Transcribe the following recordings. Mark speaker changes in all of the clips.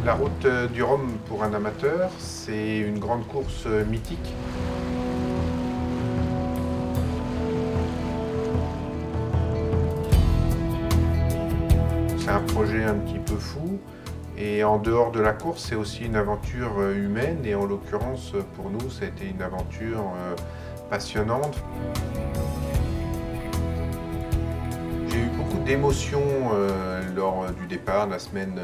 Speaker 1: La route du Rhum pour un amateur, c'est une grande course mythique. C'est un projet un petit peu fou et en dehors de la course, c'est aussi une aventure humaine et en l'occurrence pour nous, ça a été une aventure passionnante. J'ai eu beaucoup d'émotions lors du départ, la semaine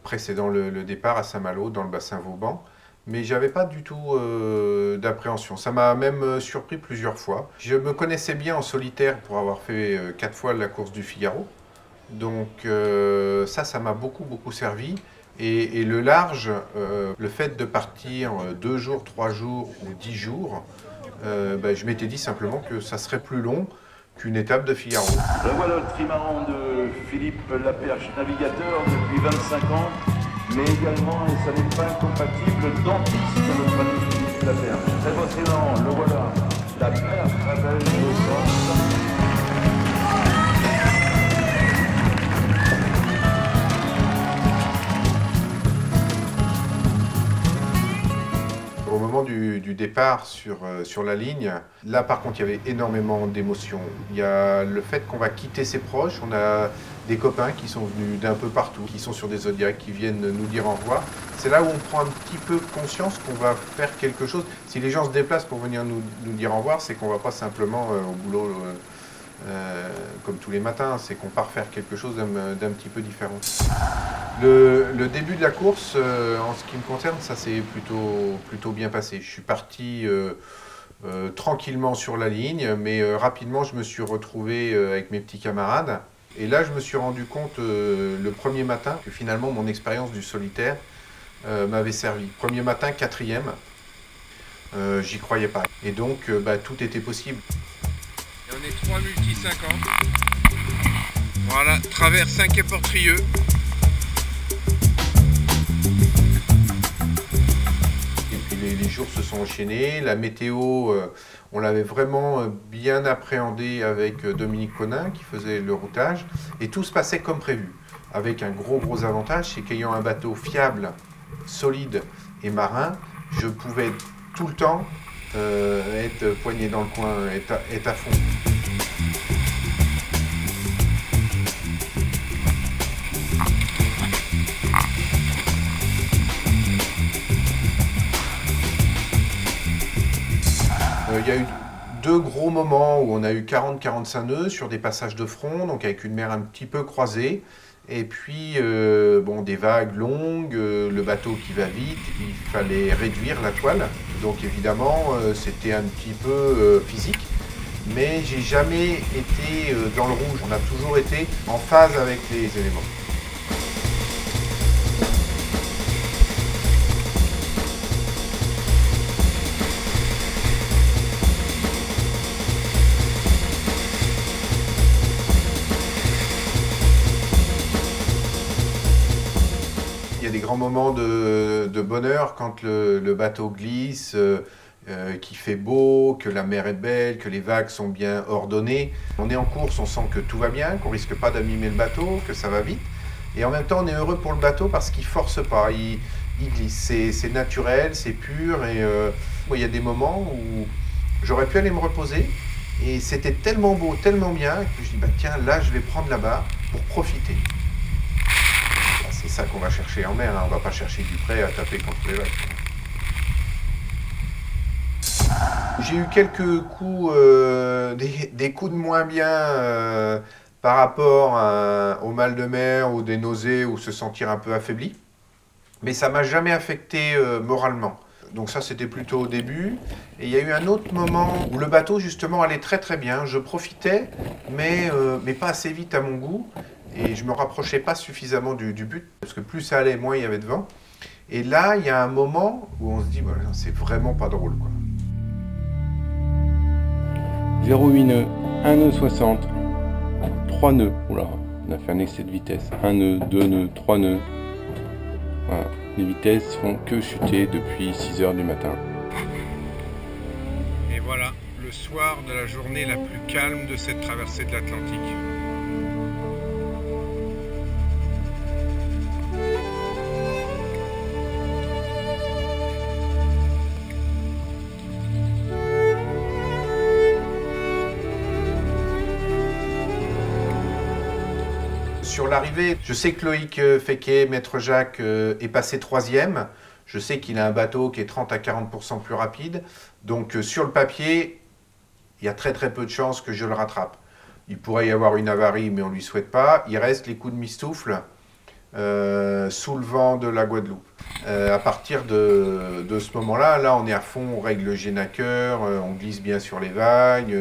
Speaker 1: précédant le départ à Saint-Malo, dans le bassin Vauban. Mais j'avais pas du tout d'appréhension. Ça m'a même surpris plusieurs fois. Je me connaissais bien en solitaire pour avoir fait 4 fois la course du Figaro. Donc ça m'a beaucoup servi. Et le large, le fait de partir 2 jours, 3 jours ou 10 jours, je m'étais dit simplement que ça serait plus long qu'une étape de Figaro.
Speaker 2: Le voilà le trimaran de Philippe Laperche, navigateur depuis 25 ans, mais également, et ça n'est pas incompatible, dentiste, notre ami Philippe Laperche. Très beau trimaran, le voilà, Laperche, très belle naissance.
Speaker 1: Au moment du départ sur la ligne, là par contre il y avait énormément d'émotions. Il y a le fait qu'on va quitter ses proches, on a des copains qui sont venus d'un peu partout, qui sont sur des Zodiacs, qui viennent nous dire au revoir. C'est là où on prend un petit peu conscience qu'on va faire quelque chose. Si les gens se déplacent pour venir nous dire au revoir, c'est qu'on ne va pas simplement au boulot comme tous les matins, c'est qu'on part faire quelque chose d'un petit peu différent. Le début de la course, en ce qui me concerne, ça s'est plutôt bien passé. Je suis parti tranquillement sur la ligne, mais rapidement je me suis retrouvé avec mes petits camarades. Et là je me suis rendu compte le premier matin que finalement mon expérience du solitaire m'avait servi. Premier matin, 4e, j'y croyais pas. Et donc tout était possible.
Speaker 3: Et on est 3 multi 50. Voilà, travers 5 et Portrieux.
Speaker 1: Et puis les jours se sont enchaînés. La météo, on l'avait vraiment bien appréhendée avec Dominique Conin qui faisait le routage. Et tout se passait comme prévu. Avec un gros avantage, c'est qu'ayant un bateau fiable, solide et marin, je pouvais tout le temps être poigné dans le coin, être à fond. Il y a eu 2 gros moments où on a eu 40-45 nœuds sur des passages de front, donc avec une mer un petit peu croisée. Et puis, des vagues longues, le bateau qui va vite, il fallait réduire la toile. Donc évidemment, c'était un petit peu physique. Mais j'ai jamais été dans le rouge. On a toujours été en phase avec les éléments. Il y a des grands moments de bonheur quand le bateau glisse, qu'il fait beau, que la mer est belle, que les vagues sont bien ordonnées. On est en course, on sent que tout va bien, qu'on risque pas d'abîmer le bateau, que ça va vite. Et en même temps, on est heureux pour le bateau parce qu'il force pas, il glisse. C'est naturel, c'est pur. Et il y a des moments où j'aurais pu aller me reposer. Et c'était tellement beau, tellement bien, que je dis, tiens, là, je vais prendre la barre pour profiter. C'est ça qu'on va chercher en mer, hein. On ne va pas chercher du près à taper contre les vagues. J'ai eu quelques coups, des coups de moins bien par rapport au mal de mer ou des nausées ou se sentir un peu affaibli. Mais ça ne m'a jamais affecté moralement. Donc ça, c'était plutôt au début. Et il y a eu un autre moment où le bateau, justement, allait très bien. Je profitais, mais pas assez vite à mon goût. Et je ne me rapprochais pas suffisamment du but, parce que plus ça allait, moins il y avait de vent. Et là, il y a un moment où on se dit, c'est vraiment pas drôle, quoi.
Speaker 4: 0,8 nœuds, 1 nœud 60, 3 nœuds. Oula, on a fait un excès de vitesse. 1 nœud, 2 nœuds, 3 nœuds. Voilà, les vitesses font que chuter depuis 6 h du matin.
Speaker 3: Et voilà, le soir de la journée la plus calme de cette traversée de l'Atlantique.
Speaker 1: Sur l'arrivée, je sais que Loïc Féquet, Maître Jacques, est passé 3e. Je sais qu'il a un bateau qui est 30 à 40% plus rapide. Donc sur le papier, il y a très peu de chances que je le rattrape. Il pourrait y avoir une avarie, mais on ne lui souhaite pas. Il reste les coups de mistoufle sous le vent de la Guadeloupe. À partir de ce moment-là, là on est à fond, on règle le génaqueur, on glisse bien sur les vagues.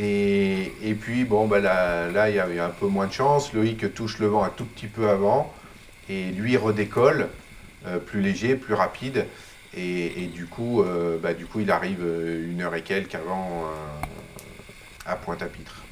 Speaker 1: Et puis bon, bah là il y avait un peu moins de chance. Loïc touche le vent un tout petit peu avant et lui redécolle, plus léger, plus rapide. Et du coup, il arrive 1 heure et quelques avant à Pointe-à-Pitre.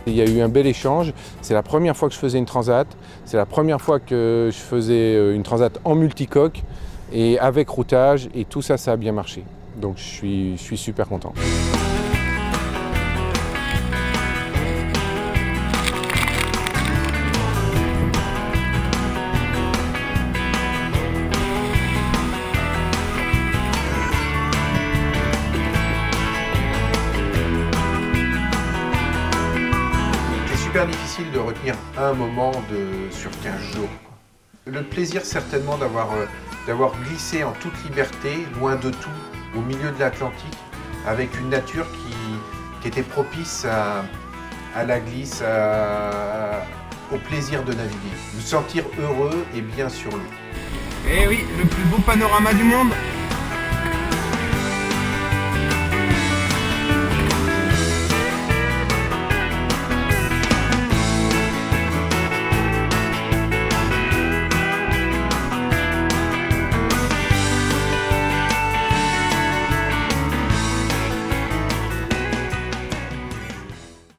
Speaker 4: Il y a eu un bel échange, c'est la première fois que je faisais une transat, c'est la première fois que je faisais une transat en multicoque et avec routage et tout ça, ça a bien marché. Donc je suis super content.
Speaker 1: Super difficile de retenir un moment sur 15 jours. Le plaisir certainement d'avoir glissé en toute liberté, loin de tout, au milieu de l'Atlantique, avec une nature qui était propice à la glisse, au plaisir de naviguer. Me sentir heureux et bien sur l'eau.
Speaker 3: Eh oui, le plus beau panorama du monde.